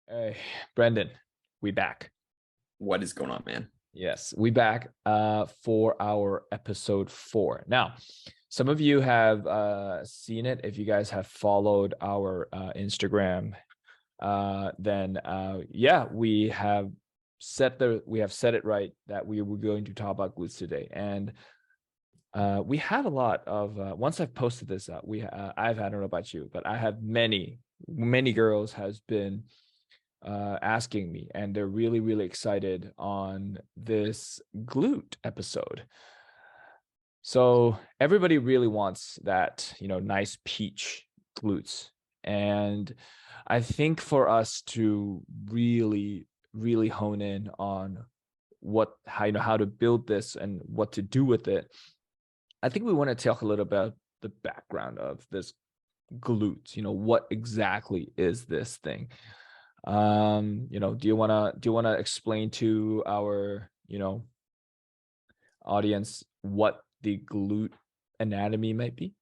Hey, Brendan, we back. What is going on, man? Yes, we back for our episode 4. Now, some of you have seen it. If you guys have followed our Instagram, then yeah, we have set it right that we were going to talk about glutes today, and we have a lot of once I've posted this up, I've had, I don't know about you, but I have many girls has been asking me, and they're really, really excited on this glute episode. So everybody really wants that, nice peach glutes. And I think for us to really, really hone in on how to build this and what to do with it, I think we want to talk a little about the background of this glutes. What exactly is this thing? Do you want to explain to our audience what the glute anatomy might be?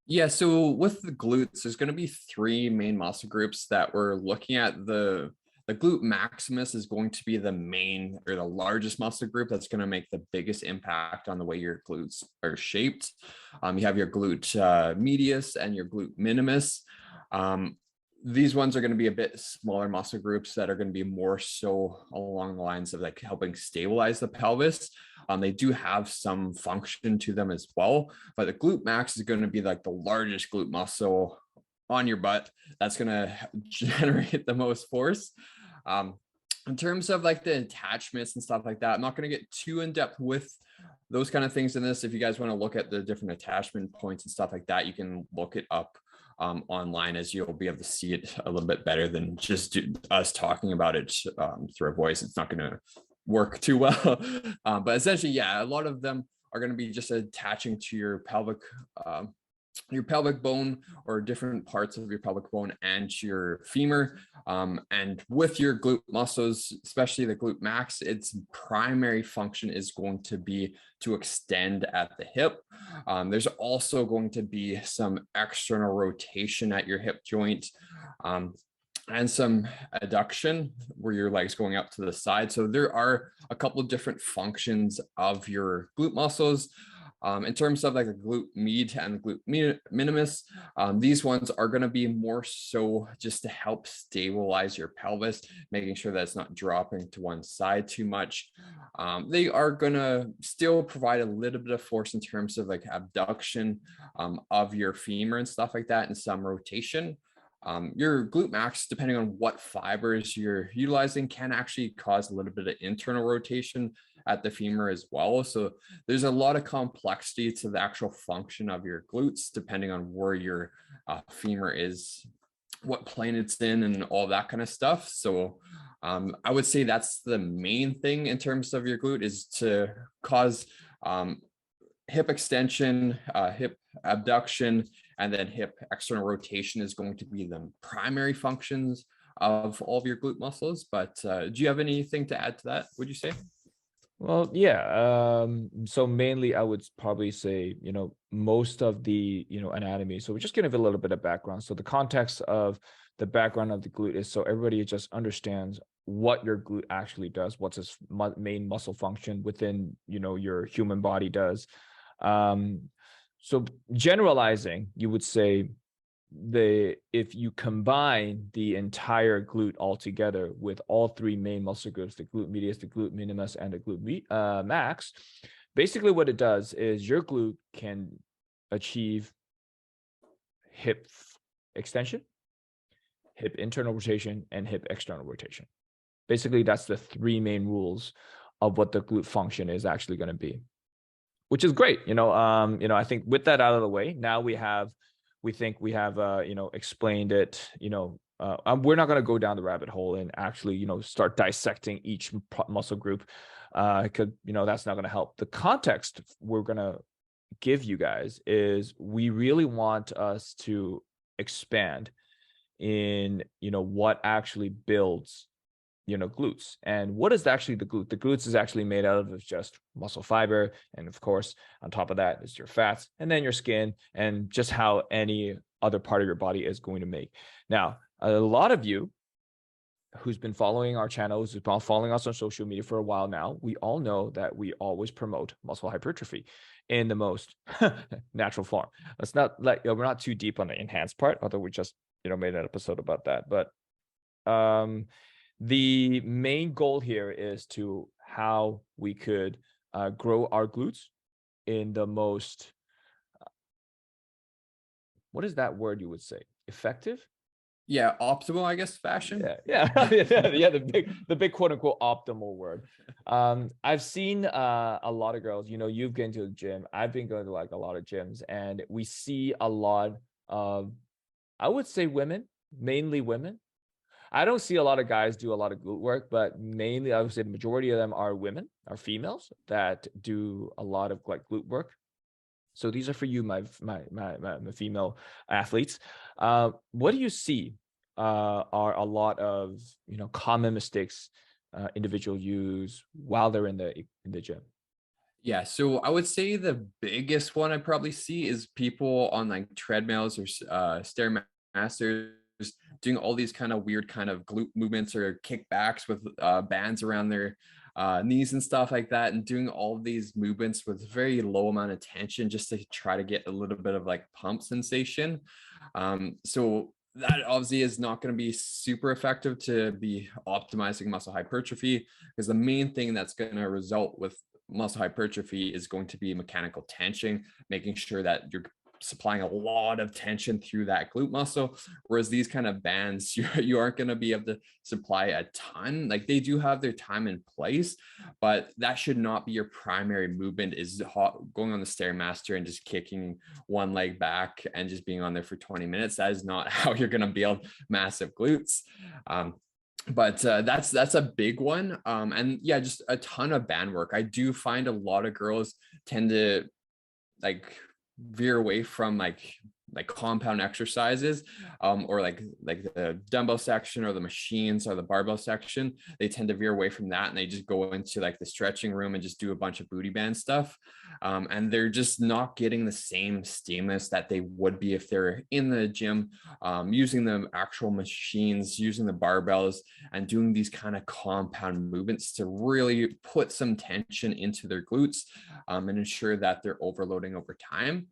Yeah, so with the glutes, there's going to be three main muscle groups that we're looking at. The glute maximus is going to be the main or the largest muscle group that's going to make the biggest impact on the way your glutes are shaped. You have your glute medius and your glute minimus. Um, these ones are going to be a bit smaller muscle groups that are going to be more so along the lines of like helping stabilize the pelvis. They do have some function to them as well, but the glute max is going to be like the largest glute muscle on your butt that's going to generate the most force. Um, in terms of like the attachments and stuff like that, I'm not going to get too in depth with those kind of things in this. If you guys want to look at the different attachment points and stuff like that, you can look it up online, as you'll be able to see it a little bit better than just us talking about it through a voice. It's not going to work too well. But essentially, yeah, a lot of them are going to be just attaching to your pelvic bone or different parts of your pelvic bone and your femur. And with your glute muscles, especially the glute max, its primary function is going to be to extend at the hip. There's also going to be some external rotation at your hip joint. And some adduction where your legs going up to the side. So there are a couple of different functions of your glute muscles. In terms of like the glute med and the glute minimus, these ones are going to be more so just to help stabilize your pelvis, making sure that it's not dropping to one side too much. They are going to still provide a little bit of force in terms of like abduction of your femur and stuff like that, and some rotation. Your glute max, depending on what fibers you're utilizing, can actually cause a little bit of internal rotation at the femur as well. So there's a lot of complexity to the actual function of your glutes, depending on where your femur is, what plane it's in, and all that kind of stuff. So I would say that's the main thing in terms of your glute, is to cause hip extension, hip abduction, and then hip external rotation is going to be the primary functions of all of your glute muscles. But do you have anything to add to that, would you say? Well, yeah. So mainly I would probably say, most of the, anatomy. So we're just gonna give a little bit of background. So the context of the background of the glute is so everybody just understands what your glute actually does, what's its main muscle function within, your human body does. Um, so generalizing, you would say if you combine the entire glute all together with all three main muscle groups, the glute medius, the glute minimus, and the glute max, basically what it does is your glute can achieve hip extension, hip internal rotation, and hip external rotation. Basically, that's the three main rules of what the glute function is actually going to be, which is great. I think with that out of the way, now we think we have explained it. We're not going to go down the rabbit hole and actually start dissecting each muscle group, because that's not going to help. The context we're going to give you guys is we really want us to expand in what actually builds glutes. And what is actually the glute? The glutes is actually made out of just muscle fiber. And of course, on top of that is your fats, and then your skin, and just how any other part of your body is going to make. Now, a lot of you who's been following our channels, who's been following us on social media for a while now, we all know that we always promote muscle hypertrophy in the most natural form. Let's not like, we're not too deep on the enhanced part, although we just, made an episode about that. But the main goal here is to how we could grow our glutes in the most, what is that word you would say? Effective? Yeah, optimal, I guess, fashion. Yeah. Yeah, the big quote unquote optimal word. I've seen a lot of girls, you've been to the gym. I've been going to like a lot of gyms, and we see a lot of, I would say, women, mainly women. I don't see a lot of guys do a lot of glute work, but mainly I would say the majority of them are women, are females that do a lot of like glute work. So these are for you, my female athletes. What do you see are a lot of common mistakes individual use while they're in the gym? Yeah, so I would say the biggest one I probably see is people on like treadmills or stairmasters doing all these kind of weird kind of glute movements or kickbacks with bands around their knees and stuff like that, and doing all of these movements with very low amount of tension just to try to get a little bit of like pump sensation. So that obviously is not going to be super effective to be optimizing muscle hypertrophy, because the main thing that's going to result with muscle hypertrophy is going to be mechanical tension, making sure that you're supplying a lot of tension through that glute muscle. Whereas these kind of bands, you aren't going to be able to supply a ton. Like, they do have their time and place, but that should not be your primary movement, is going on the Stairmaster and just kicking one leg back and just being on there for 20 minutes. That is not how you're going to build massive glutes. But that's a big one. And yeah, just a ton of band work. I do find a lot of girls tend to like veer away from like compound exercises, or like the dumbbell section or the machines or the barbell section. They tend to veer away from that, and they just go into like the stretching room and just do a bunch of booty band stuff. And they're just not getting the same stimulus that they would be if they're in the gym, using the actual machines, using the barbells, and doing these kind of compound movements to really put some tension into their glutes, and ensure that they're overloading over time.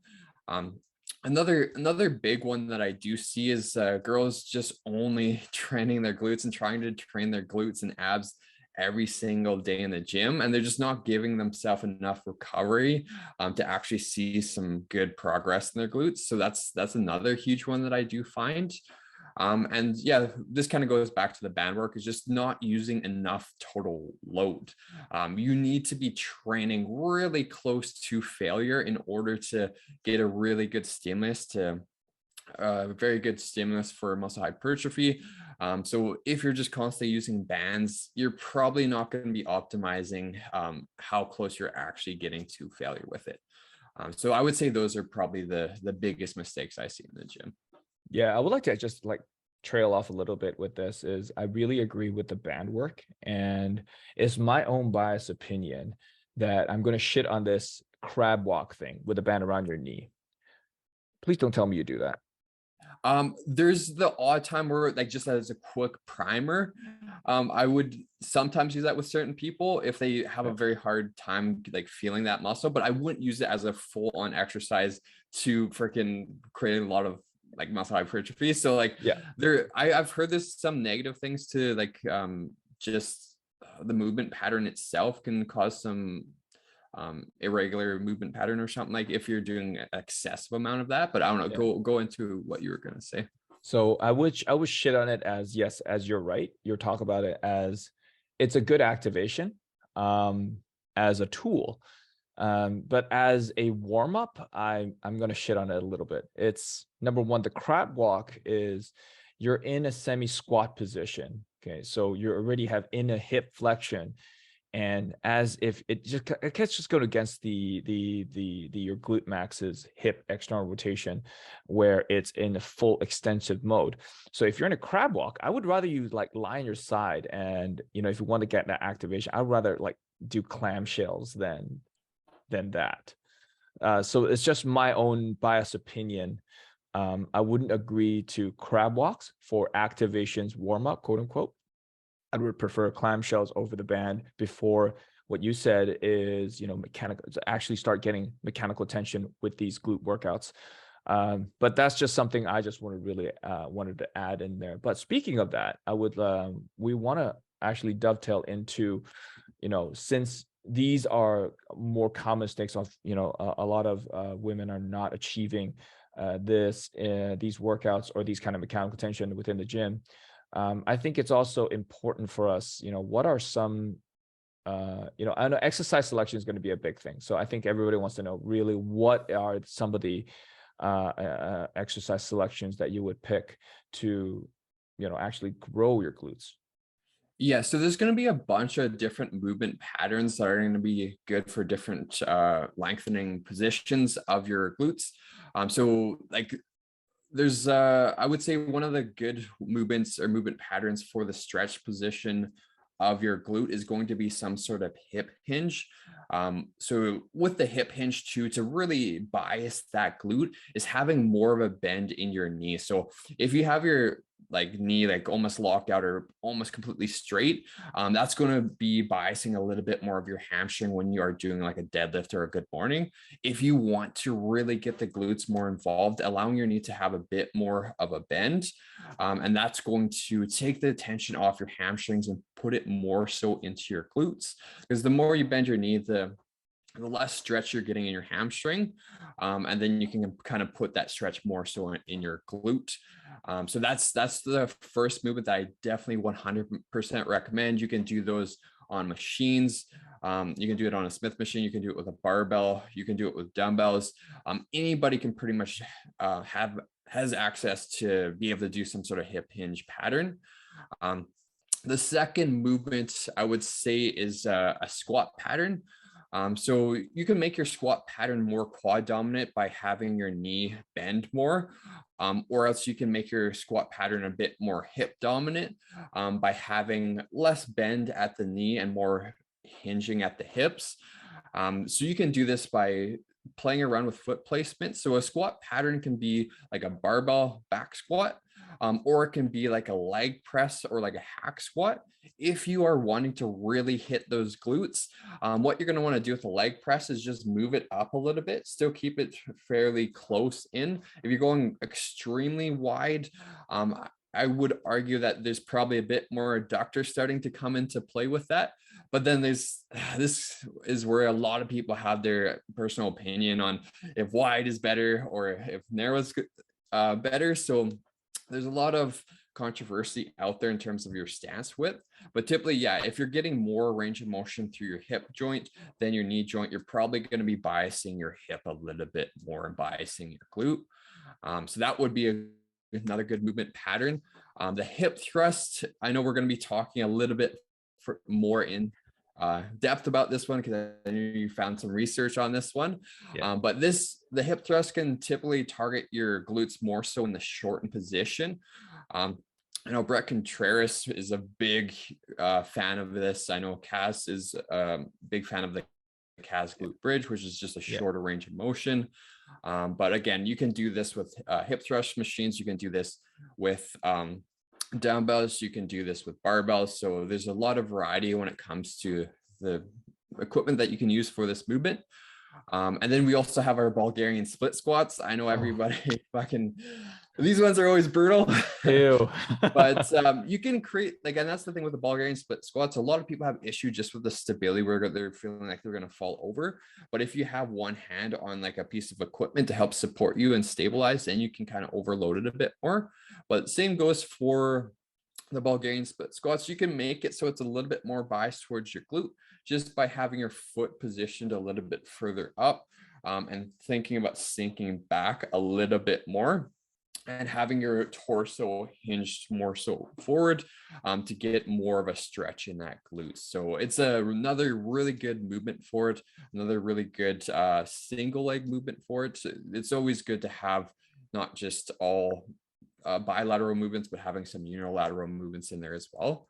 Another big one that I do see is girls just only training their glutes and trying to train their glutes and abs every single day in the gym, and they're just not giving themselves enough recovery to actually see some good progress in their glutes. So that's another huge one that I do find. And yeah, this kind of goes back to the band work, is just not using enough total load. You need to be training really close to failure in order to get a really good stimulus to very good stimulus for muscle hypertrophy. So if you're just constantly using bands, you're probably not going to be optimizing how close you're actually getting to failure with it. So I would say those are probably the biggest mistakes I see in the gym. Yeah, I would like to just like trail off a little bit with this. Is I really agree with the band work, and it's my own biased opinion that I'm going to shit on this crab walk thing with a band around your knee. Please don't tell me you do that. There's the odd time where, like, just as a quick primer, I would sometimes use that with certain people if they have a very hard time like feeling that muscle, but I wouldn't use it as a full-on exercise to freaking create a lot of like muscle hypertrophy. So like, Yeah. I've heard there's some negative things to like just the movement pattern itself can cause some irregular movement pattern or something, like if you're doing an excessive amount of that. But I don't know, Yeah. go into what you were going to say. So I would shit on it as, yes, as you're right. You're talking about it as it's a good activation, as a tool. But as a warm up, I'm gonna shit on it a little bit. It's number one, the crab walk is you're in a semi squat position. Okay, so you already have in a hip flexion, and as if it can't just go against the your glute max's hip external rotation, where it's in a full extensive mode. So if you're in a crab walk, I would rather you like lie on your side, and if you want to get that activation, I'd rather like do clamshells than that. So it's just my own biased opinion. I wouldn't agree to crab walks for activations warm up, quote unquote. I would prefer clamshells over the band before what you said is, mechanical, to actually start getting mechanical tension with these glute workouts. But that's just something I just wanted to add in there. But speaking of that, we want to actually dovetail into, since these are more common mistakes of, a lot of women are not achieving these workouts or these kind of mechanical tension within the gym. I think it's also important for us, what are some, I know exercise selection is going to be a big thing. So I think everybody wants to know really what are some of the exercise selections that you would pick to, actually grow your glutes. Yeah, so there's going to be a bunch of different movement patterns that are going to be good for different lengthening positions of your glutes. So like there's I would say one of the good movements or movement patterns for the stretch position of your glute is going to be some sort of hip hinge. So with the hip hinge too, to really bias that glute is having more of a bend in your knee. So if you have your like knee like almost locked out or almost completely straight, that's going to be biasing a little bit more of your hamstring when you are doing like a deadlift or a good morning. If you want to really get the glutes more involved, allowing your knee to have a bit more of a bend, and that's going to take the tension off your hamstrings and put it more so into your glutes, because the more you bend your knee, the less stretch you're getting in your hamstring. And then you can kind of put that stretch more so in your glute. So that's the first movement that I definitely 100% recommend. You can do those on machines. You can do it on a Smith machine. You can do it with a barbell. You can do it with dumbbells. Anybody can pretty much has access to be able to do some sort of hip hinge pattern. The second movement I would say is a squat pattern. So you can make your squat pattern more quad dominant by having your knee bend more, or else you can make your squat pattern a bit more hip dominant by having less bend at the knee and more hinging at the hips. So you can do this by playing around with foot placement. So a squat pattern can be like a barbell back squat, or it can be like a leg press or like a hack squat. If you are wanting to really hit those glutes, what you're going to want to do with the leg press is just move it up a little bit, still keep it fairly close in. If you're going extremely wide, I would argue that there's probably a bit more adductor starting to come into play with that. But then this is where a lot of people have their personal opinion on if wide is better or if narrow is better. So there's a lot of controversy out there in terms of your stance width, but typically, yeah, if you're getting more range of motion through your hip joint than your knee joint, you're probably going to be biasing your hip a little bit more and biasing your glute. So that would be another good movement pattern. The hip thrust, I know we're going to be talking a little bit more in depth about this one because I knew you found some research on this one. Yeah. But the hip thrust can typically target your glutes more so in the shortened position. I know Brett Contreras is a big fan of this. I know Cass is a big fan of the Cass glute bridge, which is just a shorter range of motion. But again, you can do this with hip thrust machines. You can do this with dumbbells. You can do this with barbells. So there's a lot of variety when it comes to the equipment that you can use for this movement. And then we also have our Bulgarian split squats. I know everybody fucking, these ones are always brutal. Ew. But you can create, like, and that's the thing with the Bulgarian split squats. A lot of people have issue just with the stability where they're feeling like they're going to fall over. But if you have one hand on like a piece of equipment to help support you and stabilize, then you can kind of overload it a bit more. But same goes for the Bulgarian split squats. You can make it so it's a little bit more biased towards your glute just by having your foot positioned a little bit further up and thinking about sinking back a little bit more and having your torso hinged more so forward to get more of a stretch in that glute. So it's another really good movement for it, another really good single leg movement for it. So it's always good to have not just all bilateral movements, but having some unilateral movements in there as well.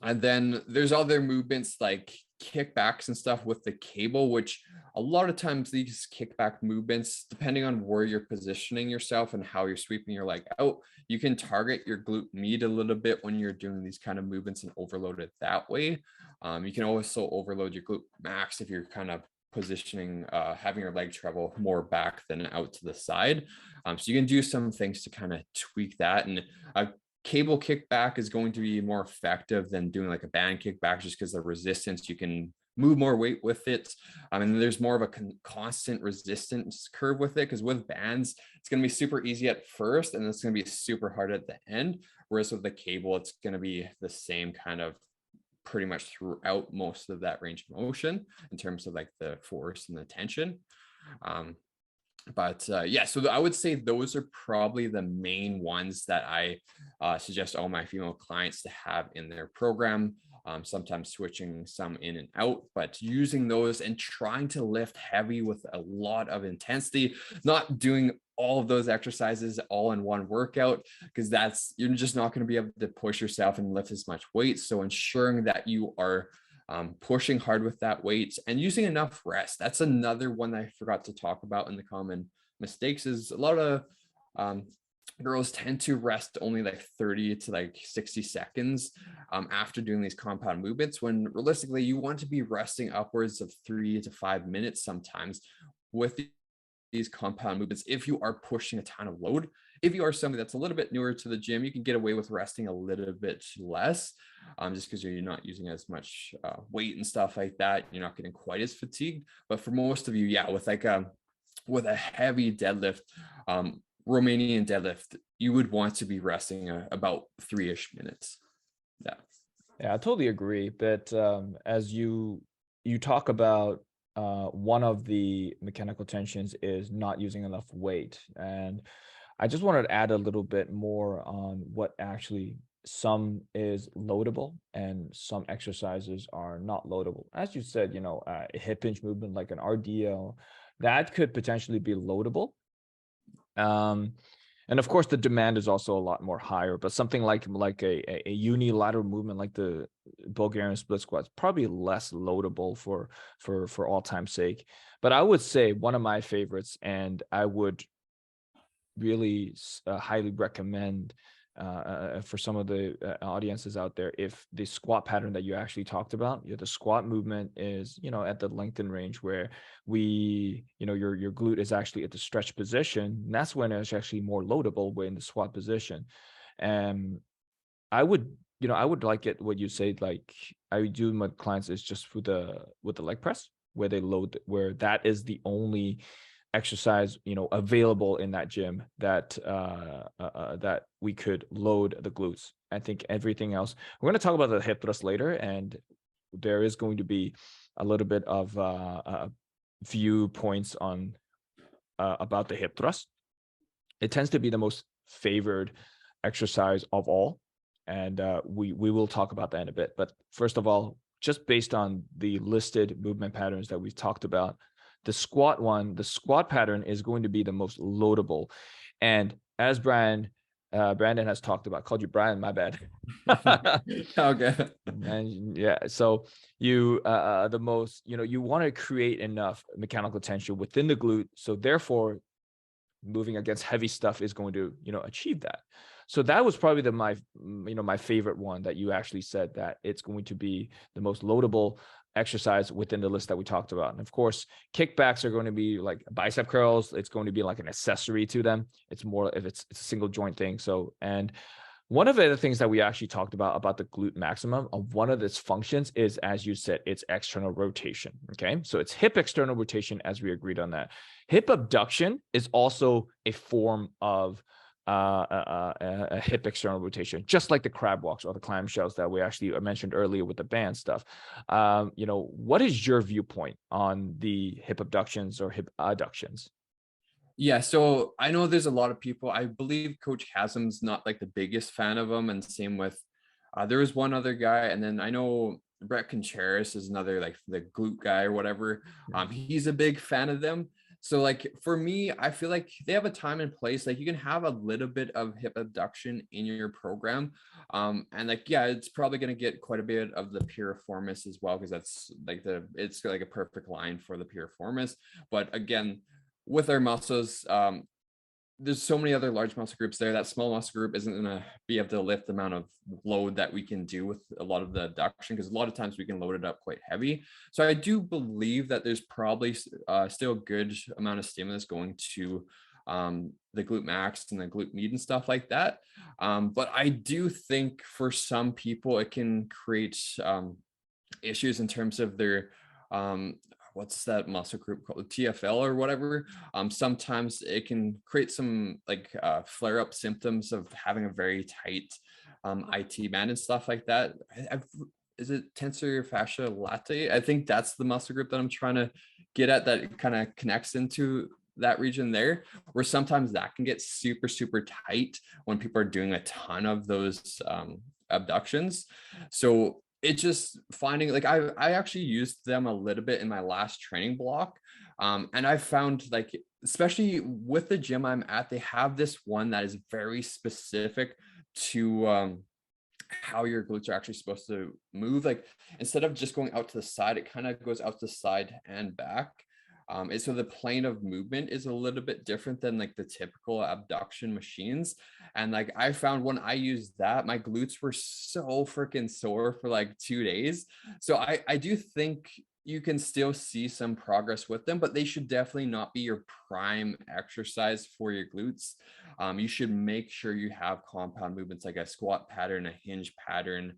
And then there's other movements like kickbacks and stuff with the cable, which a lot of times these kickback movements, depending on where you're positioning yourself and how you're sweeping your leg out, you can target your glute med a little bit when you're doing these kind of movements and overload it that way. You can also overload your glute max if you're kind of positioning, having your leg travel more back than out to the side. So you can do some things to kind of tweak that. And cable kickback is going to be more effective than doing like a band kickback, just because the resistance, you can move more weight with it. And there's more of a constant resistance curve with it, because with bands, it's going to be super easy at first and it's going to be super hard at the end. Whereas with the cable, it's going to be the same kind of pretty much throughout most of that range of motion in terms of like the force and the tension. Yeah, so I would say those are probably the main ones that I suggest all my female clients to have in their program. Sometimes switching some in and out, but using those and trying to lift heavy with a lot of intensity, not doing all of those exercises all in one workout, because you're just not going to be able to push yourself and lift as much weight. So ensuring that you are pushing hard with that weight and using enough rest. That's another one I forgot to talk about in the common mistakes. Is a lot of girls tend to rest only like 30 to like 60 seconds after doing these compound movements, when realistically you want to be resting upwards of 3 to 5 minutes sometimes with these compound movements if you are pushing a ton of load. If you are somebody that's a little bit newer to the gym, you can get away with resting a little bit less, just because you're not using as much weight and stuff like that. You're not getting quite as fatigued. But for most of you, yeah, with a heavy deadlift, Romanian deadlift, you would want to be resting about 3-ish minutes. Yeah, I totally agree. But as you talk about, one of the mechanical tensions is not using enough weight. And I just wanted to add a little bit more on what actually some is loadable and some exercises are not loadable. As you said, a hip hinge movement like an RDL, that could potentially be loadable. And of course, the demand is also a lot more higher, but something like a unilateral movement like the Bulgarian split squats, probably less loadable for all time's sake. But I would say one of my favorites, and I would really highly recommend for some of the audiences out there, if the squat pattern that you actually talked about, the squat movement is, at the lengthen range where your glute is actually at the stretch position, and that's when it's actually more loadable when in the squat position. And I would like it what you say, like I do with my clients, is just with the leg press, where they load, where that is the only exercise available in that gym that that we could load the glutes. I think everything else, we're going to talk about the hip thrust later, and there is going to be a little bit of viewpoints on about the hip thrust. It tends to be the most favored exercise of all, and we will talk about that in a bit. But first of all, just based on the listed movement patterns that we've talked about, the squat pattern is going to be the most loadable. And as Brandon has talked about, called you Brian, my bad. Okay. And yeah, so you the most, you want to create enough mechanical tension within the glute, so therefore moving against heavy stuff is going to achieve that. So that was probably my favorite one, that you actually said that it's going to be the most loadable exercise within the list that we talked about. And of course, kickbacks are going to be like bicep curls. It's going to be like an accessory to them. It's more if it's a single joint thing. So, and one of the other things that we actually talked about the glute maximum, of one of its functions is, as you said, it's external rotation. Okay. So it's hip external rotation, as we agreed on that. Hip abduction is also a form of a hip external rotation, just like the crab walks or the clamshells that we actually mentioned earlier with the band stuff. What is your viewpoint on the hip abductions or hip adductions? Yeah, so I know there's a lot of people. I believe Coach Chasm's not like the biggest fan of them, and same with there was one other guy, and then I know Brett Contreras is another, like the glute guy or whatever. He's a big fan of them. So like for me, I feel like they have a time and place. Like you can have a little bit of hip abduction in your program. And like, yeah, it's probably going to get quite a bit of the piriformis as well, because that's like it's like a perfect line for the piriformis. But again, with our muscles, there's so many other large muscle groups there. That small muscle group isn't going to be able to lift the amount of load that we can do with a lot of the adduction, because a lot of times we can load it up quite heavy. So I do believe that there's probably still a good amount of stimulus going to the glute max and the glute med and stuff like that. But I do think for some people it can create issues in terms of their what's that muscle group called, TFL or whatever. Sometimes it can create some like flare-up symptoms of having a very tight IT band and stuff like that. Is it tensor fascia latae? I think that's the muscle group that I'm trying to get at, that kind of connects into that region there, where sometimes that can get super, super tight when people are doing a ton of those abductions. So it's just finding, like, I actually used them a little bit in my last training block. And I found, like, especially with the gym I'm at, they have this one that is very specific to how your glutes are actually supposed to move. Like, instead of just going out to the side, it kind of goes out to the side and back. And so the plane of movement is a little bit different than like the typical abduction machines. And like I found when I used that, my glutes were so freaking sore for like 2 days. So I do think you can still see some progress with them, but they should definitely not be your prime exercise for your glutes. You should make sure you have compound movements like a squat pattern, a hinge pattern,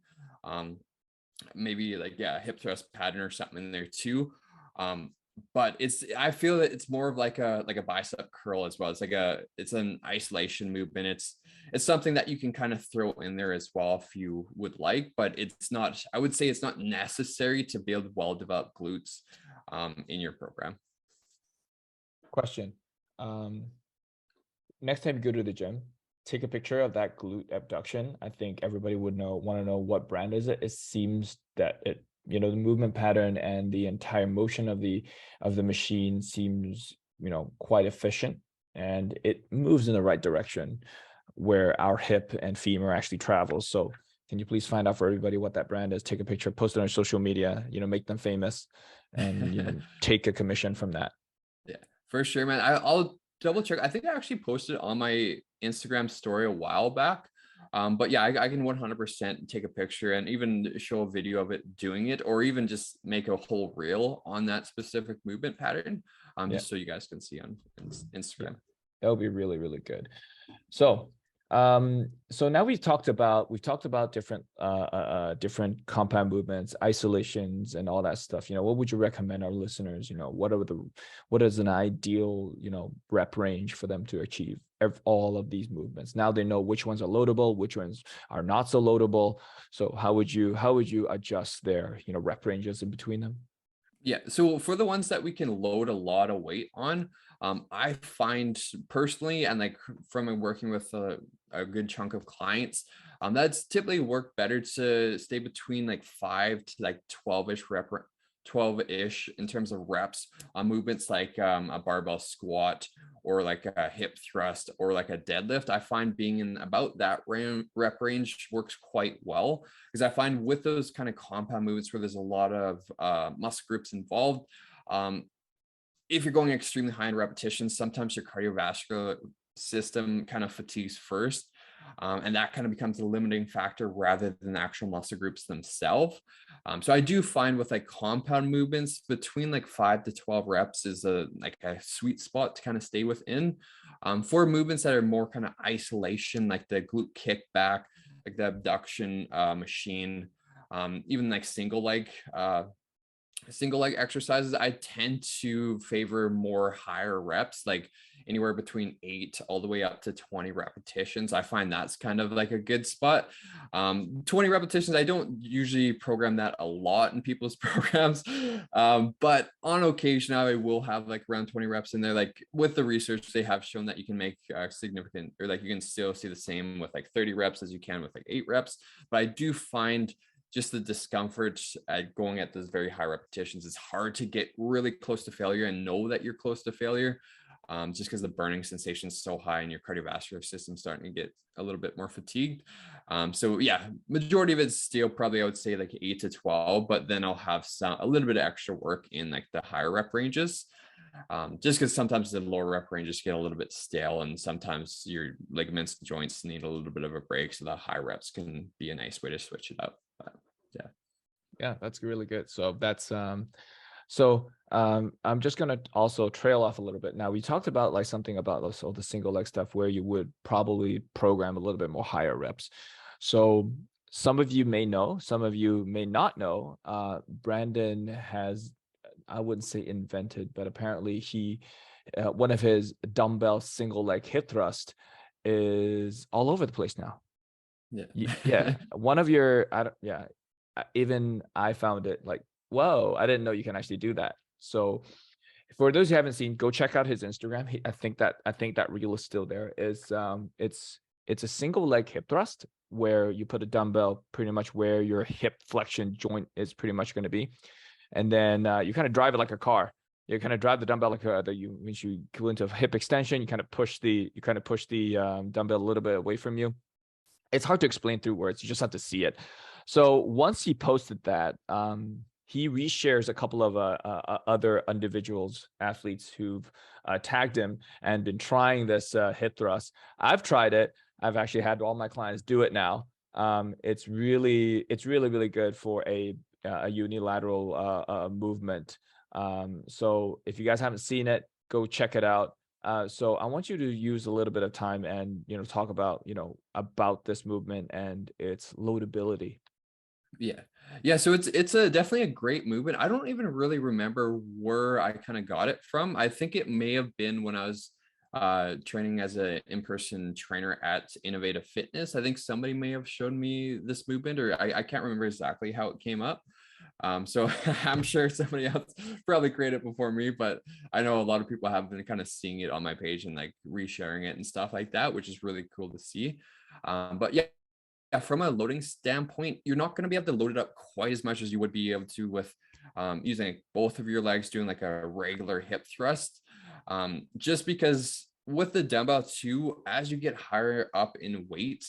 maybe like, yeah, a hip thrust pattern or something in there too. But I feel that it's more of like a bicep curl as well. It's an isolation movement. It's something that you can kind of throw in there as well if you would like, but it's not, I would say it's not necessary to build well-developed glutes in your program. Question. Next time you go to the gym, take a picture of that glute abduction. I think everybody would want to know what brand is it. It seems that it, the movement pattern and the entire motion of the machine seems, quite efficient, and it moves in the right direction where our hip and femur actually travels. So can you please find out for everybody what that brand is? Take a picture, post it on social media, make them famous, and take a commission from that. Yeah, for sure, man. I'll double check. I think I actually posted on my Instagram story a while back. But yeah, I can 100% take a picture and even show a video of it doing it, or even just make a whole reel on that specific movement pattern, just so you guys can see on Instagram. That would be really, really good. So now we've talked about different different compound movements, isolations, and all that stuff. What would you recommend our listeners? What is an ideal rep range for them to achieve all of these movements? Now they know which ones are loadable, which ones are not so loadable. So how would you adjust their rep ranges in between them? Yeah, so for the ones that we can load a lot of weight on, I find personally, and like from working with a good chunk of clients, that's typically worked better to stay between like 5 to like 12-ish in terms of reps on movements like a barbell squat or like a hip thrust or like a deadlift. I find being in about that rep range works quite well, because I find with those kind of compound movements where there's a lot of muscle groups involved, if you're going extremely high in repetitions, sometimes your cardiovascular system kind of fatigues first. And that kind of becomes a limiting factor rather than the actual muscle groups themselves. So I do find with like compound movements between like 5 to 12 reps is a sweet spot to kind of stay within. For movements that are more kind of isolation, like the glute kickback, like the abduction machine, even like single leg exercises, I tend to favor more higher reps, like anywhere between 8 all the way up to 20 repetitions. I find that's kind of like a good spot. 20 repetitions, I don't usually program that a lot in people's programs, but on occasion I will have like around 20 reps in there. Like with the research, they have shown that you can make significant, or like you can still see the same with like 30 reps as you can with like 8 reps. But I do find just the discomfort at going at those very high repetitions. It's hard to get really close to failure and know that you're close to failure, just because the burning sensation is so high and your cardiovascular system starting to get a little bit more fatigued. So yeah, majority of it's still probably I would say like 8 to 12, but then I'll have a little bit of extra work in like the higher rep ranges. Just because sometimes the lower rep ranges get a little bit stale, and sometimes your ligaments and joints need a little bit of a break. So the high reps can be a nice way to switch it up. But yeah. Yeah, that's really good. So I'm just gonna also trail off a little bit. Now we talked about like something about also the single leg stuff where you would probably program a little bit more higher reps. So some of you may know, some of you may not know. Brandon has, I wouldn't say invented, but apparently one of his dumbbell single leg hip thrust is all over the place now. Yeah. Yeah, one of your, I don't, yeah, even I found it like, whoa, I didn't know you can actually do that. So for those who haven't seen, go check out his Instagram. I think that reel is still there. It's a single leg hip thrust where you put a dumbbell pretty much where your hip flexion joint is pretty much going to be, and then you kind of drive it like a car. You kind of drive the dumbbell like when you go into a hip extension, you kind of push the dumbbell a little bit away from you. It's hard to explain through words. You just have to see it. So once he posted that, he reshares a couple of other individuals, athletes who've tagged him and been trying this hip thrust. I've tried it. I've actually had all my clients do it now. It's really good for a unilateral movement. So if you guys haven't seen it, go check it out. So I want you to use a little bit of time and, talk about, about this movement and its loadability. Yeah. Yeah. So it's a definitely a great movement. I don't even really remember where I kind of got it from. I think it may have been when I was training as an in-person trainer at Innovative Fitness. I think somebody may have shown me this movement, or I can't remember exactly how it came up. So I'm sure somebody else probably created it before me, but I know a lot of people have been kind of seeing it on my page and like resharing it and stuff like that, which is really cool to see. But yeah, from a loading standpoint, you're not going to be able to load it up quite as much as you would be able to with using like both of your legs doing like a regular hip thrust. Just because with the dumbbell too, as you get higher up in weight,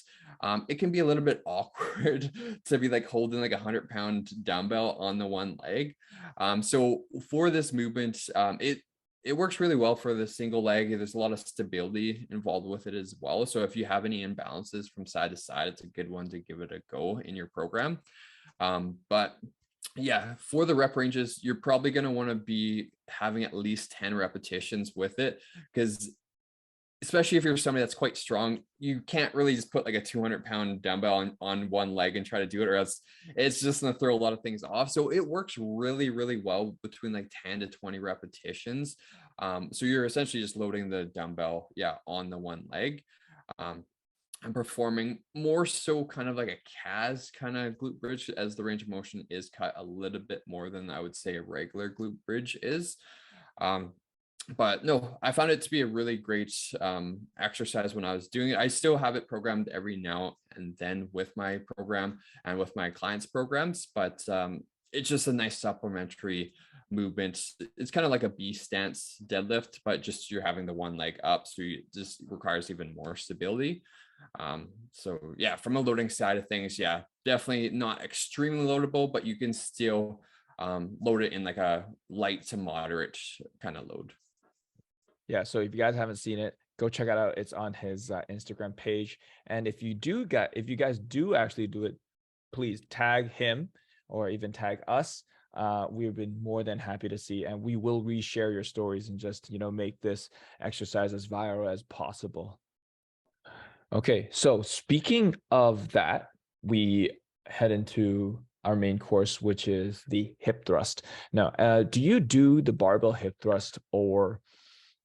it can be a little bit awkward to be like holding like 100-pound dumbbell on the one leg. So for this movement, it works really well for the single leg. There's a lot of stability involved with it as well. So if you have any imbalances from side to side, it's a good one to give it a go in your program. But yeah, for the rep ranges, you're probably going to want to be having at least 10 repetitions with it, because especially if you're somebody that's quite strong, you can't really just put like a 200-pound dumbbell on one leg and try to do it, or else it's just going to throw a lot of things off. So it works really, really well between like 10 to 20 repetitions. So you're essentially just loading the dumbbell, on the one leg. I'm performing more so kind of like a CAS kind of glute bridge, as the range of motion is cut a little bit more than I would say a regular glute bridge is. But no, I found it to be a really great exercise when I was doing it. I still have it programmed every now and then with my program and with my clients' programs, but it's just a nice supplementary movement. It's kind of like a B stance deadlift, but just you're having the one leg up, so it just requires even more stability. So yeah, from a loading side of things, definitely not extremely loadable, but you can still load it in like a light to moderate kind of load. Yeah, so if you guys haven't seen it, go check it out. It's on his Instagram page. And if you guys do actually do it, please tag him or even tag us. We've been more than happy to see, and we will reshare your stories and just, make this exercise as viral as possible. Okay, so speaking of that, we head into our main course, which is the hip thrust. Now, do you do the barbell hip thrust, or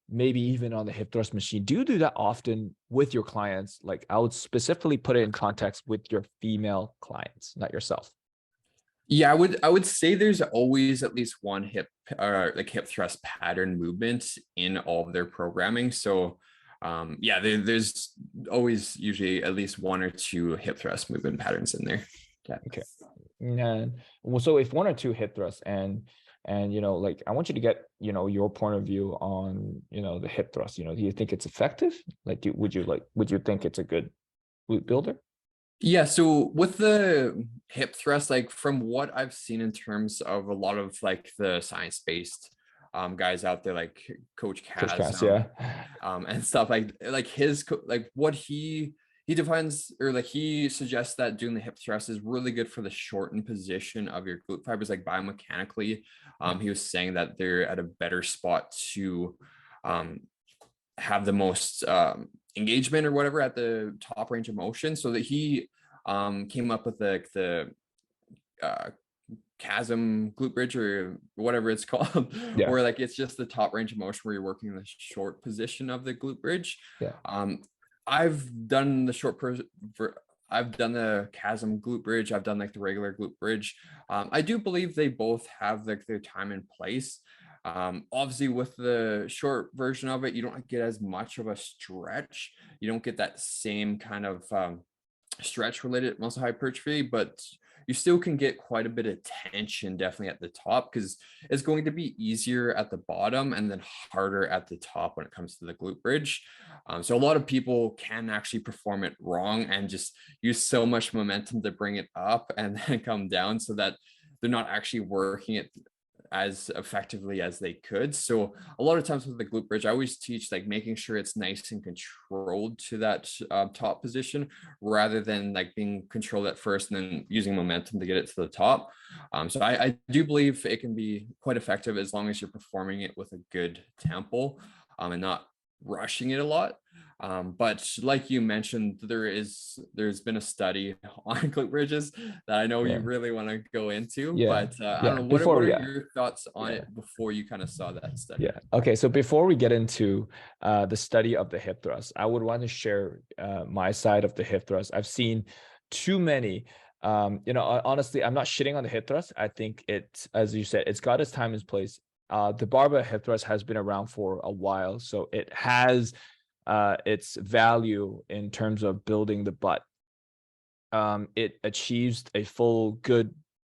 maybe even on the hip thrust machine? Do you do that often with your clients? Like, I would specifically put it in context with your female clients, not yourself. Yeah, I would say there's always at least one hip thrust pattern movement in all of their programming. So there's always usually at least one or two hip thrust movement patterns in there. Yeah. And well, so if one or two hip thrusts and like I want you to get your point of view on the hip thrust. Do you think it's effective? Like, would you think it's a good glute builder? Yeah, so with the hip thrust, like from what I've seen in terms of a lot of like the science-based guys out there, like Coach Coach Cass, Chasm, yeah, and stuff like his like what he defines, or like he suggests that doing the hip thrust is really good for the shortened position of your glute fibers, like biomechanically. yeah, He was saying that they're at a better spot to um have the most engagement or whatever at the top range of motion, so that he came up with the uh, chasm glute bridge or whatever it's called, yeah, where like it's just the top range of motion where you're working the short position of the glute bridge. yeah, um I've done the I've done the chasm glute bridge, I've done like the regular glute bridge. I do believe they both have like their time and place. Obviously with the short version of it, you don't get as much of a stretch, you don't get that same kind of stretch related muscle hypertrophy, but you still can get quite a bit of tension definitely at the top, because it's going to be easier at the bottom and then harder at the top when it comes to the glute bridge. So a lot of people can actually perform it wrong and just use so much momentum to bring it up and then come down, so that they're not actually working it as effectively as they could. So a lot of times with the glute bridge, I always teach like making sure it's nice and controlled to that top position, rather than like being controlled at first and then using momentum to get it to the top. So I do believe it can be quite effective as long as you're performing it with a good tempo, and not rushing it a lot. But like you mentioned, there's been a study on glute bridges that I know you yeah, really want to go into, yeah, but I don't yeah. know, Before, what are yeah, your thoughts on yeah. it before you kind of saw that study? Yeah. Okay. So before we get into the study of the hip thrust, I would want to share my side of the hip thrust. I've seen too many. Honestly, I'm not shitting on the hip thrust. I think it's, as you said, it's got its time and place. The barbell hip thrust has been around for a while, so it has its value in terms of building the butt. It achieves a full good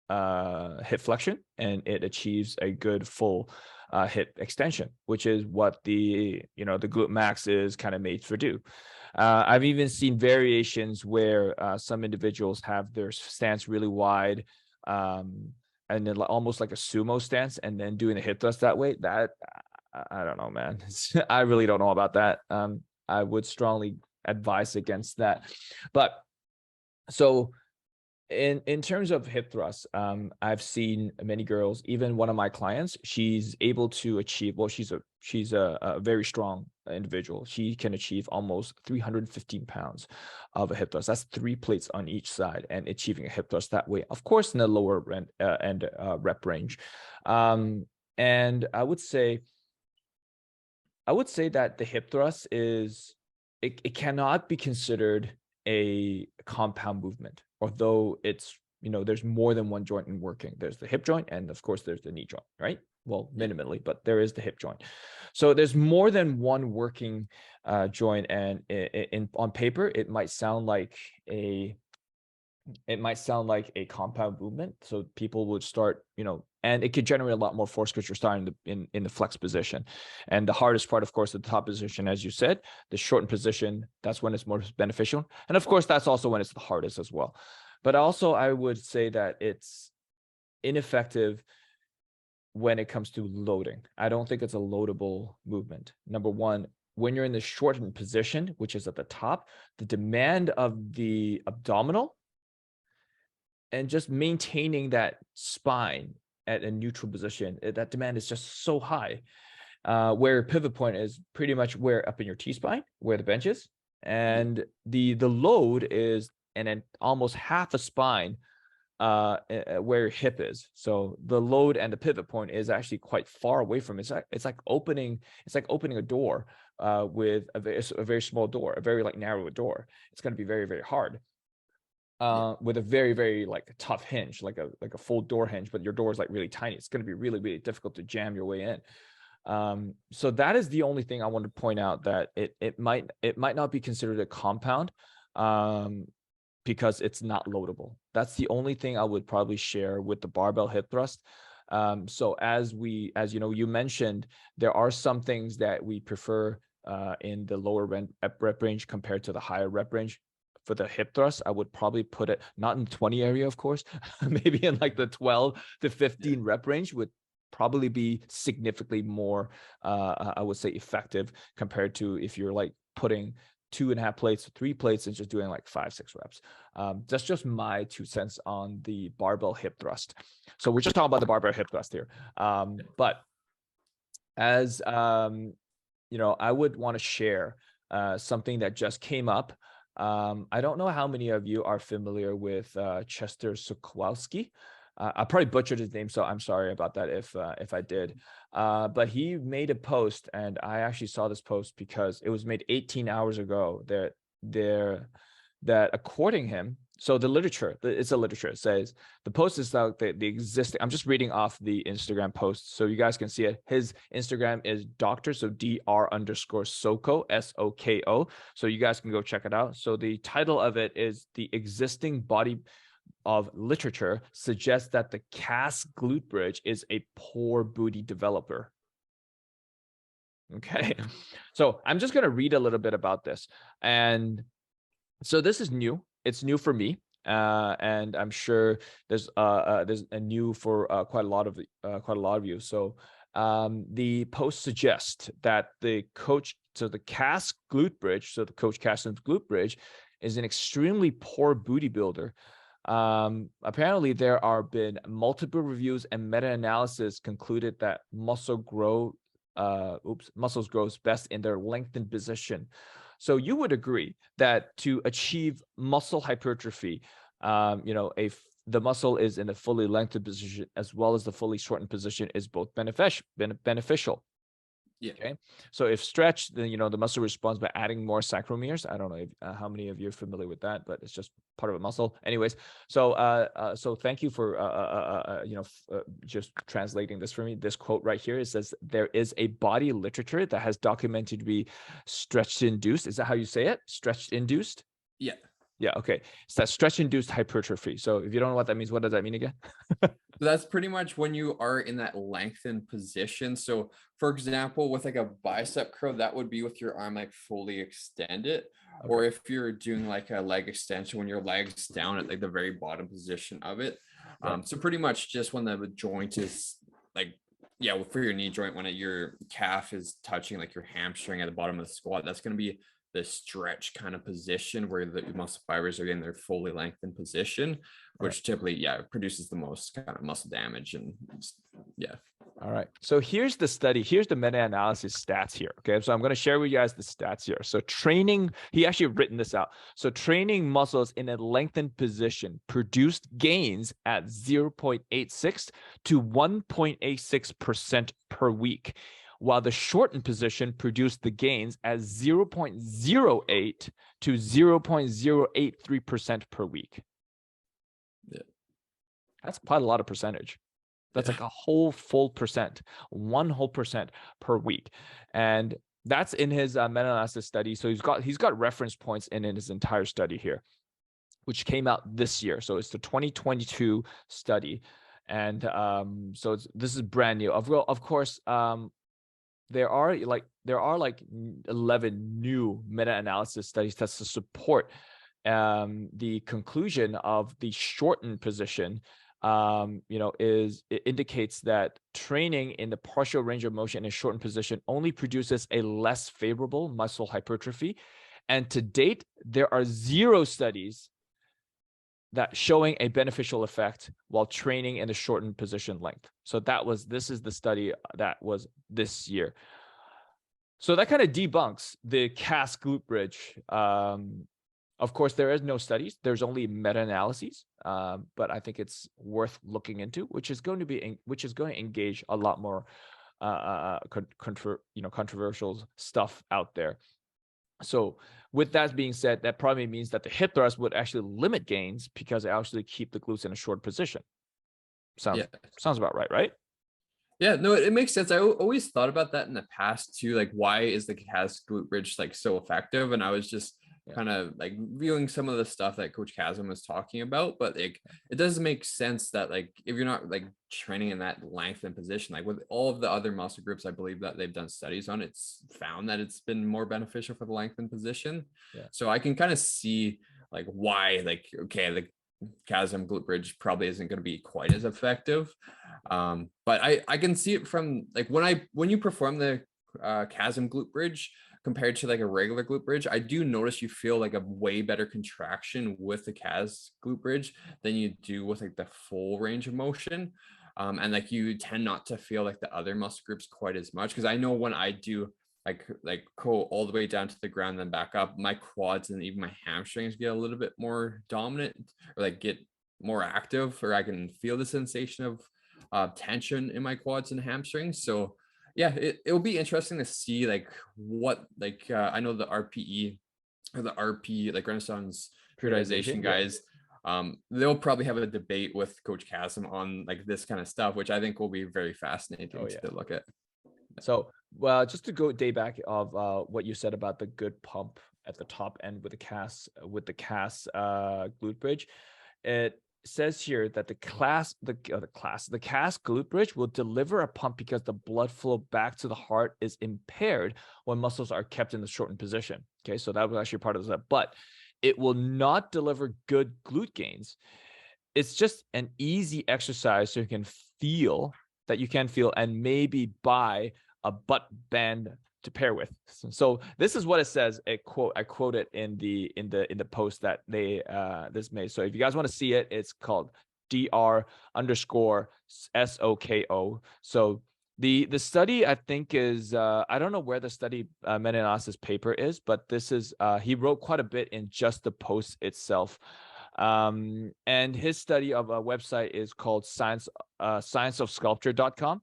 hip flexion, and it achieves a good full hip extension, which is what the glute max is kind of made for do. I've even seen variations where some individuals have their stance really wide, and then almost like a sumo stance, and then doing the hip thrust that way. That I don't know, man. I really don't know about that. I would strongly advise against that. But so in terms of hip thrust, I've seen many girls, even one of my clients, she's able to achieve, well, she's a very strong individual. She can achieve almost 315 pounds of a hip thrust. That's 3 plates on each side, and achieving a hip thrust that way, of course, in the lower end rep range. And I would say that the hip thrust it cannot be considered a compound movement, although there's more than one joint in working. There's the hip joint, and of course there's the knee joint, right? Well, Yeah. minimally, but there is the hip joint. So there's more than one working joint, and on paper it might sound like a compound movement. So people would start, and it could generate a lot more force because you're starting in the flex position. And the hardest part, of course, the top position, as you said, the shortened position, that's when it's most beneficial. And of course, that's also when it's the hardest as well. But also, I would say that it's ineffective when it comes to loading. I don't think it's a loadable movement. Number one, when you're in the shortened position, which is at the top, the demand of the abdominal and just maintaining that spine at a neutral position, that demand is just so high. Where pivot point is pretty much where up in your T-spine, where the bench is, Yeah. and the load is, and then almost half a spine where your hip is. So the load and the pivot point is actually quite far away from it. It's like opening a door with a very small door, a very like narrow door. It's going to be very, very hard Yeah. with a very, very like tough hinge, like a full door hinge, but your door is like really tiny. It's going to be really, really difficult to jam your way in. So that is the only thing I want to point out, that it might not be considered a compound. because it's not loadable. That's the only thing I would probably share with the barbell hip thrust. So as you know, you mentioned, there are some things that we prefer in the lower rep range compared to the higher rep range. For the hip thrust, I would probably put it not in the 20 area, of course, maybe in like the 12 to 15 rep range would probably be significantly more, I would say, effective compared to if you're like putting 2.5 plates, 3 plates, and just doing like 5-6 reps. That's just my 2 cents on the barbell hip thrust. So we're just talking about the barbell hip thrust here. But as you know, I would want to share something that just came up. I don't know how many of you are familiar with Chester Sukowski. I probably butchered his name, so I'm sorry about that if I did. But he made a post, and I actually saw this post because it was made 18 hours ago. That according him, so the literature, it's a literature. It says the post is like the existing. I'm just reading off the Instagram post so you guys can see it. His Instagram is Doctor, so Dr_Soko, SOKO. So you guys can go check it out. So the title of it is the existing body of literature suggests that the cast glute bridge is a poor booty developer. Okay, so I'm just going to read a little bit about this. And so this is new. It's new for me. And I'm sure there's a new for quite a lot of you. So the post suggests that the cast glute bridge, so the Coach Caston's glute bridge, is an extremely poor booty builder. Apparently there are been multiple reviews and meta-analysis concluded that muscles grows best in their lengthened position. So you would agree that to achieve muscle hypertrophy, you know, the muscle is in a fully lengthened position as well as the fully shortened position is both beneficial. Yeah. Okay. So if stretched, then, you know, the muscle responds by adding more sarcomeres. I don't know if, how many of you are familiar with that, but it's just part of a muscle. Anyways, so thank you for, you know, just translating this for me. This quote right here, it says, there is a body literature that has documented to be stretch induced. Is that how you say it? Stretch induced? Yeah. Yeah. Okay. It's that stretch induced hypertrophy. So if you don't know what that means, what does that mean again? So that's pretty much when you are in that lengthened position. So for example, with like a bicep curl, that would be with your arm like fully extended. Okay. Or if you're doing like a leg extension when your leg's down at like the very bottom position of it. Right. So pretty much just when the joint is like, yeah, for your knee joint, when your calf is touching like your hamstring at the bottom of the squat, that's going to be the stretch kind of position where the muscle fibers are in their fully lengthened position, which typically, yeah, produces the most kind of muscle damage. And yeah. All right. So here's the study. Here's the meta-analysis stats here. Okay. So I'm going to share with you guys the stats here. So training, he actually written this out. So training muscles in a lengthened position produced gains at 0.86 to 1.86% per week, while the shortened position produced the gains at 0.08 to 0.083% per week. Yeah. That's quite a lot of percentage. That's like a whole full percent, 1 whole percent per week. And that's in his meta-analysis study. So he's got reference points in his entire study here, which came out this year. So it's the 2022 study. And so this is brand new. Of course, there are like 11 new meta-analysis studies that support the conclusion of the shortened position. You know, it indicates that training in the partial range of motion in shortened position only produces a less favorable muscle hypertrophy. And to date, there are 0 studies that showing a beneficial effect while training in the shortened position length. So this is the study that was this year. So that kind of debunks the cast glute bridge. Of course, there is no studies. There's only meta-analyses, but I think it's worth looking into, which is going to engage a lot more, controversial stuff out there. So, with that being said, that probably means that the hip thrust would actually limit gains because it actually keep the glutes in a short position. Sounds about right, right? Yeah, no, it makes sense. I always thought about that in the past too. Like, why is the cast glute bridge like so effective? And I was just kind of like viewing some of the stuff that Coach Chasm was talking about, but like it does make sense that like if you're not like training in that lengthened position, like with all of the other muscle groups, I believe that they've done studies on, it's found that it's been more beneficial for the lengthened position. Yeah. So I can kind of see like why, like, okay, the chasm glute bridge probably isn't going to be quite as effective. But I can see it from like when you perform the chasm glute bridge compared to like a regular glute bridge, I do notice you feel like a way better contraction with the cas glute bridge than you do with like the full range of motion. And like you tend not to feel like the other muscle groups quite as much, because I know when I do like go all the way down to the ground then back up, my quads and even my hamstrings get a little bit more dominant, or like get more active, or I can feel the sensation of tension in my quads and hamstrings. So yeah, it will be interesting to see like what like I know the RPE or the RP like Renaissance periodization guys, they'll probably have a debate with Coach Chasm on like this kind of stuff, which I think will be very fascinating to look at. So, well, just to go day back of what you said about the good pump at the top end with the cas glute bridge, it says here that the cas glute bridge will deliver a pump because the blood flow back to the heart is impaired when muscles are kept in the shortened position. Okay, so that was actually part of that, but it will not deliver good glute gains. It's just an easy exercise so you can feel and maybe buy a butt band to pair with. So this is what it says. I quote it in the post that they this made. So if you guys want to see it, it's called dr_SOKO. So the study, I think, is I don't know where the study meta-analysis paper is, but this is he wrote quite a bit in just the post itself. And his study of a website is called scienceofsculpture.com.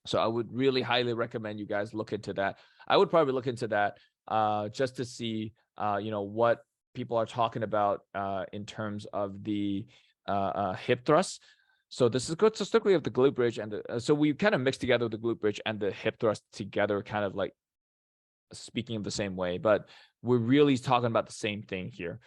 So I would really highly recommend you guys look into that. I would probably look into that just to see, what people are talking about in terms of the hip thrust. So this is good. So strictly of the glute bridge, and so we kind of mixed together the glute bridge and the hip thrust together, kind of like speaking of the same way, but we're really talking about the same thing here.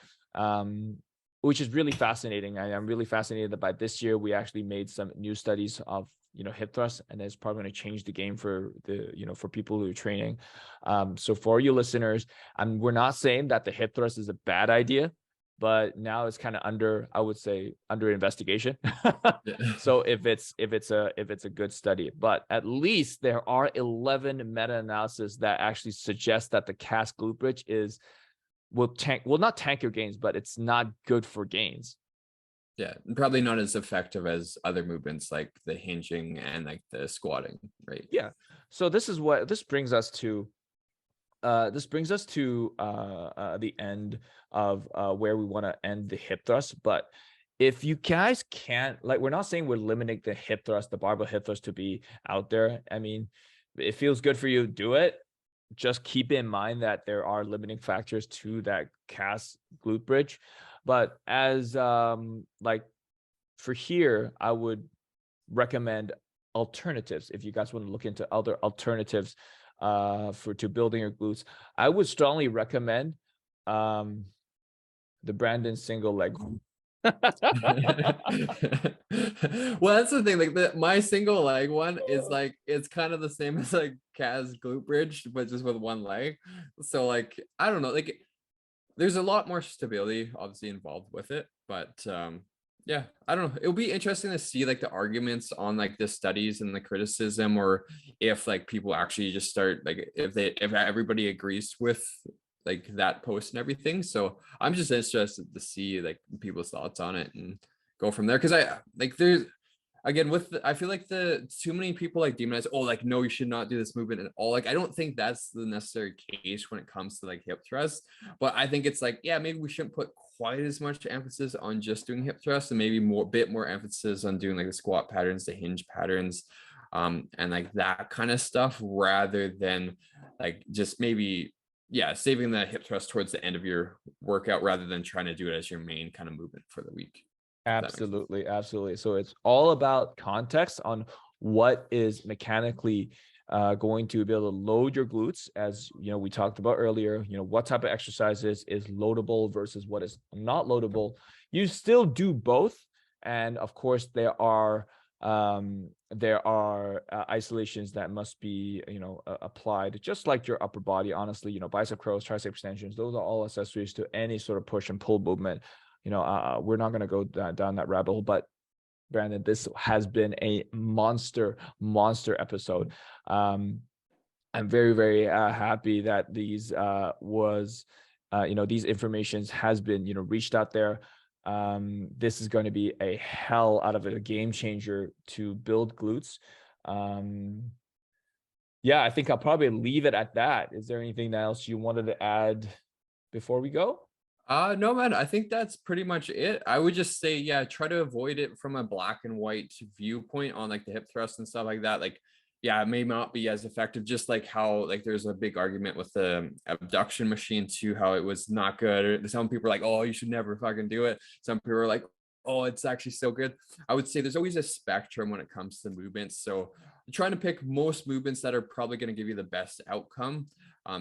Which is really fascinating. I'm really fascinated that by this year we actually made some new studies of hip thrust, and it's probably going to change the game for the for people who are training. So for you listeners, we're not saying that the hip thrust is a bad idea, but now it's kind of under investigation. So if it's a good study, but at least there are 11 meta-analysis that actually suggest that the cas glute bridge will not tank your gains, but it's not good for gains. Yeah, probably not as effective as other movements like the hinging and like the squatting, right? Yeah. So this brings us to the end of where we want to end the hip thrust. But if you guys can't, like, we're not saying we're limiting the hip thrust, the barbell hip thrust to be out there. I mean, it feels good for you, do it. Just keep in mind that there are limiting factors to that cas glute bridge. But as like for here, I would recommend alternatives. If you guys want to look into other alternatives to building your glutes, I would strongly recommend the Brandon single leg. Well, that's the thing. Like my single leg one is like it's kind of the same as like cas glute bridge, but just with one leg. So like I don't know, like there's a lot more stability obviously involved with it, but yeah, I don't know. It'll be interesting to see like the arguments on like the studies and the criticism, or if like people actually just start like if everybody agrees with like that post and everything. So I'm just interested to see like people's thoughts on it and go from there. Cause I like there's again I feel like too many people like demonize, oh, like no, you should not do this movement at all. Like I don't think that's the necessary case when it comes to like hip thrust, but I think it's like, yeah, maybe we shouldn't put quite as much emphasis on just doing hip thrust, and maybe bit more emphasis on doing like the squat patterns, the hinge patterns, and like that kind of stuff, rather than like just maybe saving the hip thrust towards the end of your workout rather than trying to do it as your main kind of movement for the week. Absolutely. So it's all about context on what is mechanically going to be able to load your glutes, as we talked about earlier. What type of exercises is loadable versus what is not loadable. You still do both, and of course there are isolations that must be applied, just like your upper body. Honestly, bicep curls, tricep extensions, those are all accessories to any sort of push and pull movement. We're not going to go down that rabbit hole, but Brandon, this has been a monster episode. I'm very, very happy that these these informations has been, reached out there. This is going to be a hell out of a game changer to build glutes. Yeah, I think I'll probably leave it at that. Is there anything else you wanted to add before we go? No, man, I think that's pretty much it. I would just say, yeah, try to avoid it from a black and white viewpoint on like the hip thrust and stuff like that. Like, yeah, it may not be as effective, just like how like there's a big argument with the abduction machine too, how it was not good. Some people are like, oh, you should never fucking do it. Some people are like, oh, it's actually so good. I would say there's always a spectrum when it comes to movements. So trying to pick most movements that are probably going to give you the best outcome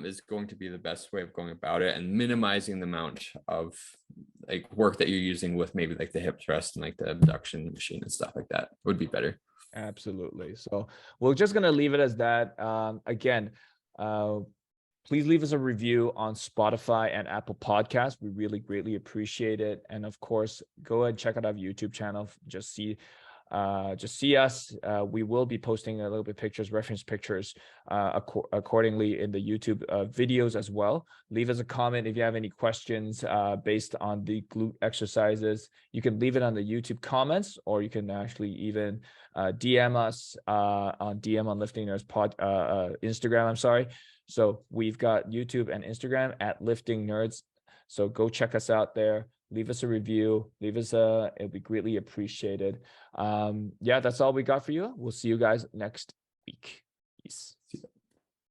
is going to be the best way of going about it, and minimizing the amount of like work that you're using with maybe like the hip thrust and like the abduction machine and stuff like that would be better. Absolutely. So we're just going to leave it as that. Again, please leave us a review on Spotify and Apple Podcasts. We really greatly appreciate it. And of course, go ahead and check out our YouTube channel. Just see us. We will be posting a little bit pictures, reference pictures accordingly in the YouTube videos as well. Leave us a comment if you have any questions based on the glute exercises. You can leave it on the YouTube comments, or you can actually even DM us on Lifting Nerds Instagram. I'm sorry. So we've got YouTube and Instagram at Lifting Nerds. So go check us out there. Leave us a review. It'll be greatly appreciated. Yeah, that's all we got for you. We'll see you guys next week. Peace.